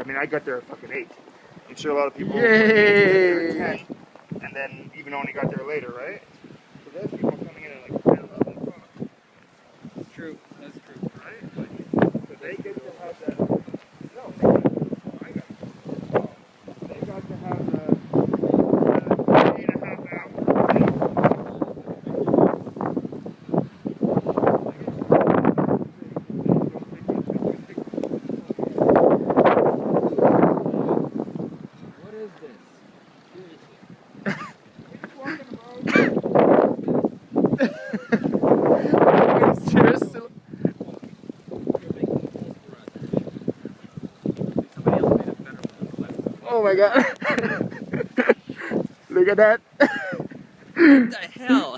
I mean, I got there at fucking 8. I'm sure a lot of people Yay. got there at 10, and then even only got there later, right? So there's people coming in at like 10, 11 o'clock. True, that's true. Right? Like, so they get to have that. No, I got it. They got to have the 3.5 hours. What is this? Seriously? Oh my god. Look at that. What the hell?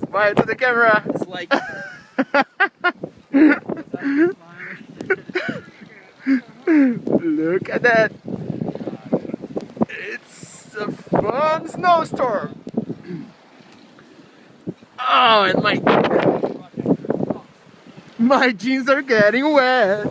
Smile to the camera. It's like... Look at that. It's a fun snowstorm. Oh, and my jeans are getting wet.